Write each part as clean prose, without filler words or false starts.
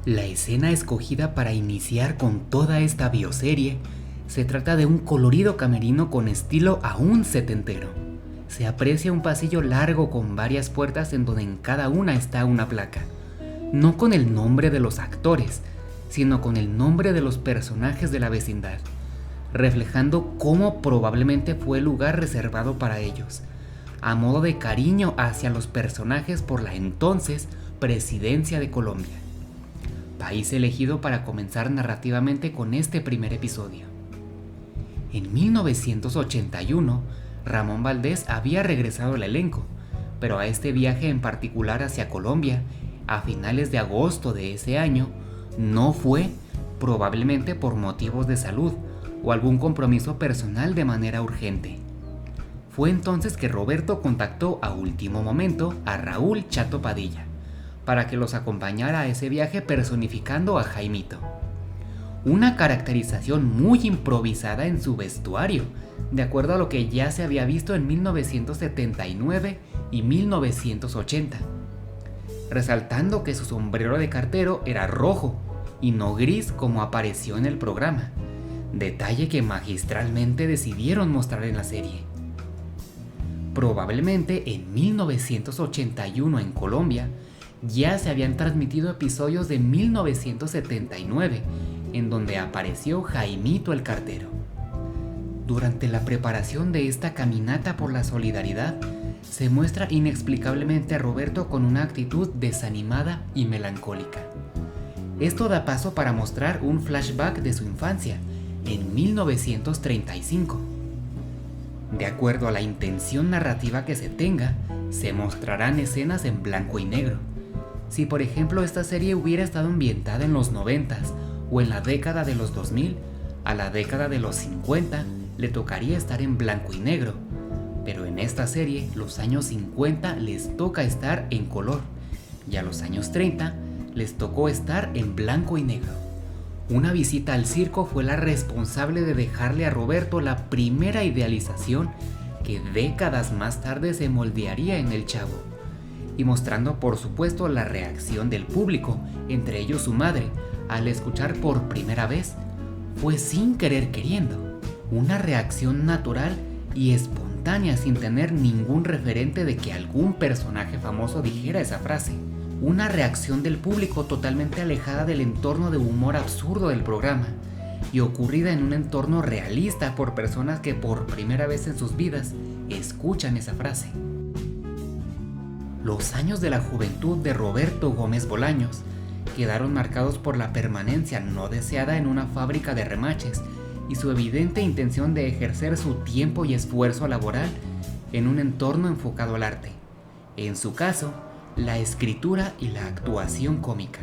La escena escogida para iniciar con toda esta bioserie se trata de un colorido camerino con estilo aún setentero. Se aprecia un pasillo largo con varias puertas en donde en cada una está una placa, no con el nombre de los actores, sino con el nombre de los personajes de la vecindad, reflejando cómo probablemente fue el lugar reservado para ellos, a modo de cariño hacia los personajes por la entonces Presidencia de Colombia, país elegido para comenzar narrativamente con este primer episodio. En 1981, Ramón Valdés había regresado al elenco, pero a este viaje en particular hacia Colombia, a finales de agosto de ese año, no fue, probablemente por motivos de salud o algún compromiso personal de manera urgente. Fue entonces que Roberto contactó a último momento a Raúl Chato Padilla, para que los acompañara a ese viaje personificando a Jaimito. Una caracterización muy improvisada en su vestuario, de acuerdo a lo que ya se había visto en 1979 y 1980, resaltando que su sombrero de cartero era rojo y no gris como apareció en el programa, detalle que magistralmente decidieron mostrar en la serie. Probablemente en 1981 en Colombia ya se habían transmitido episodios de 1979 en donde apareció Jaimito el cartero. Durante la preparación de esta caminata por la solidaridad, se muestra inexplicablemente a Roberto con una actitud desanimada y melancólica. Esto da paso para mostrar un flashback de su infancia, en 1935. De acuerdo a la intención narrativa que se tenga, se mostrarán escenas en blanco y negro. Si por ejemplo esta serie hubiera estado ambientada en los 90s o en la década de los 2000, a la década de los 50 le tocaría estar en blanco y negro, pero en esta serie los años 50 les toca estar en color y a los años 30 les tocó estar en blanco y negro. Una visita al circo fue la responsable de dejarle a Roberto la primera idealización que décadas más tarde se moldearía en el chavo, y mostrando por supuesto la reacción del público, entre ellos su madre, al escuchar por primera vez, fue sin querer queriendo, una reacción natural y espontánea sin tener ningún referente de que algún personaje famoso dijera esa frase. Una reacción del público totalmente alejada del entorno de humor absurdo del programa y ocurrida en un entorno realista por personas que por primera vez en sus vidas escuchan esa frase. Los años de la juventud de Roberto Gómez Bolaños quedaron marcados por la permanencia no deseada en una fábrica de remaches y su evidente intención de ejercer su tiempo y esfuerzo laboral en un entorno enfocado al arte. En su caso, la escritura y la actuación cómica,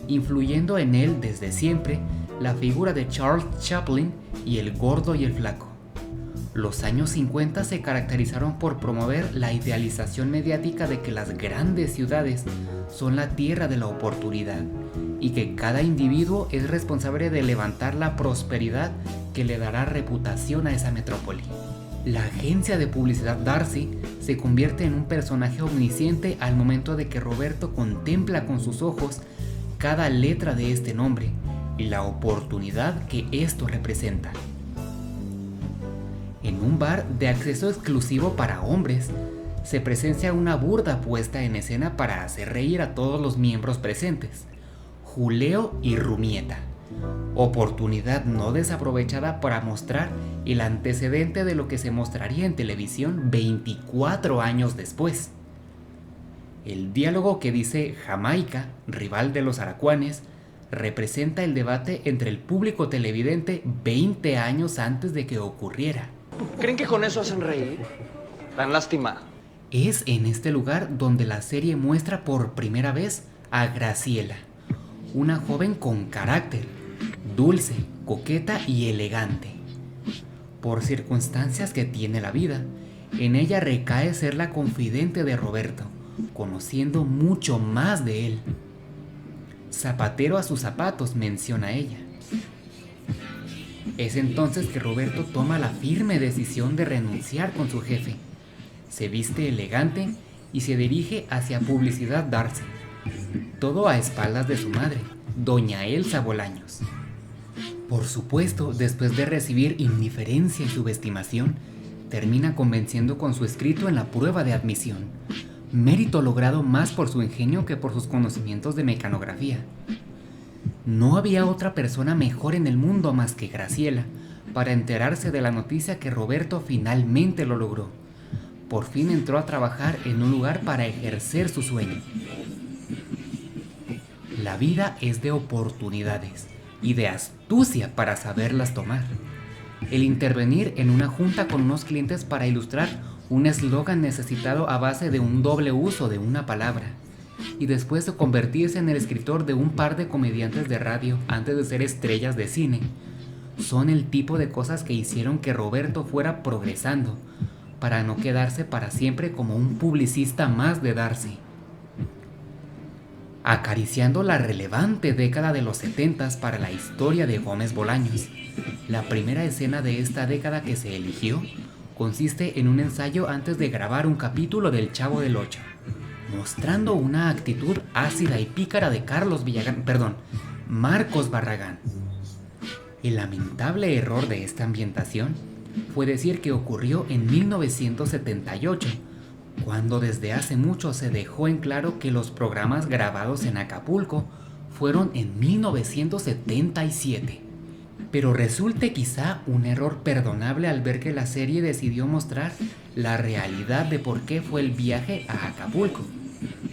influyendo en él desde siempre la figura de Charles Chaplin y el gordo y el flaco. Los años 50 se caracterizaron por promover la idealización mediática de que las grandes ciudades son la tierra de la oportunidad y que cada individuo es responsable de levantar la prosperidad que le dará reputación a esa metrópoli. La agencia de publicidad Darcy se convierte en un personaje omnisciente al momento de que Roberto contempla con sus ojos cada letra de este nombre y la oportunidad que esto representa. En un bar de acceso exclusivo para hombres, se presencia una burda puesta en escena para hacer reír a todos los miembros presentes, Juleo y Rumieta. Oportunidad no desaprovechada para mostrar el antecedente de lo que se mostraría en televisión 24 años después. El diálogo que dice Jamaica, rival de los aracuanes, representa el debate entre el público televidente 20 años antes de que ocurriera. ¿Creen que con eso hacen reír? Dan lástima. Es en este lugar donde la serie muestra por primera vez a Graciela, una joven con carácter, dulce, coqueta y elegante. Por circunstancias que tiene la vida, en ella recae ser la confidente de Roberto, conociendo mucho más de él. Zapatero a sus zapatos, menciona ella. Es entonces que Roberto toma la firme decisión de renunciar con su jefe. Se viste elegante y se dirige hacia Publicidad Darcy. Todo a espaldas de su madre, doña Elsa Bolaños. Por supuesto, después de recibir indiferencia y subestimación, termina convenciendo con su escrito en la prueba de admisión, mérito logrado más por su ingenio que por sus conocimientos de mecanografía. No había otra persona mejor en el mundo más que Graciela para enterarse de la noticia que Roberto finalmente lo logró. Por fin entró a trabajar en un lugar para ejercer su sueño. La vida es de oportunidades y de astucia para saberlas tomar. El intervenir en una junta con unos clientes para ilustrar un eslogan necesitado a base de un doble uso de una palabra, y después de convertirse en el escritor de un par de comediantes de radio antes de ser estrellas de cine, son el tipo de cosas que hicieron que Roberto fuera progresando, para no quedarse para siempre como un publicista más de Darcy. Acariciando la relevante década de los 70s para la historia de Gómez Bolaños, la primera escena de esta década que se eligió consiste en un ensayo antes de grabar un capítulo del Chavo del Ocho, mostrando una actitud ácida y pícara de Marcos Barragán. El lamentable error de esta ambientación fue decir que ocurrió en 1978, cuando desde hace mucho se dejó en claro que los programas grabados en Acapulco fueron en 1977. Pero resulte quizá un error perdonable al ver que la serie decidió mostrar la realidad de por qué fue el viaje a Acapulco,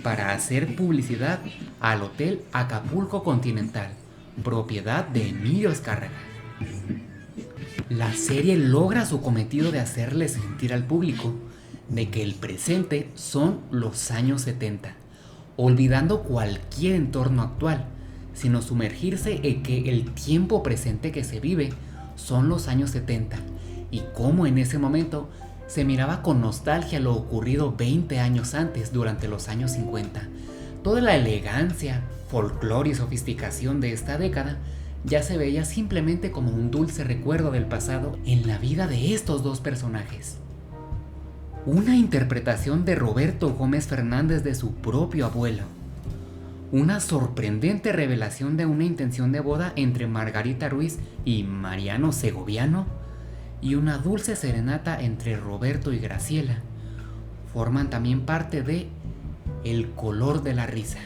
para hacer publicidad al Hotel Acapulco Continental, propiedad de Emilio Azcárraga. La serie logra su cometido de hacerle sentir al público de que el presente son los años 70, olvidando cualquier entorno actual, sino sumergirse en que el tiempo presente que se vive son los años 70, y cómo en ese momento se miraba con nostalgia lo ocurrido 20 años antes, durante los años 50. Toda la elegancia, folclore y sofisticación de esta década ya se veía simplemente como un dulce recuerdo del pasado en la vida de estos dos personajes. Una interpretación de Roberto Gómez Fernández de su propio abuelo. Una sorprendente revelación de una intención de boda entre Margarita Ruiz y Mariano Segoviano, y una dulce serenata entre Roberto y Graciela forman también parte de El color de la risa.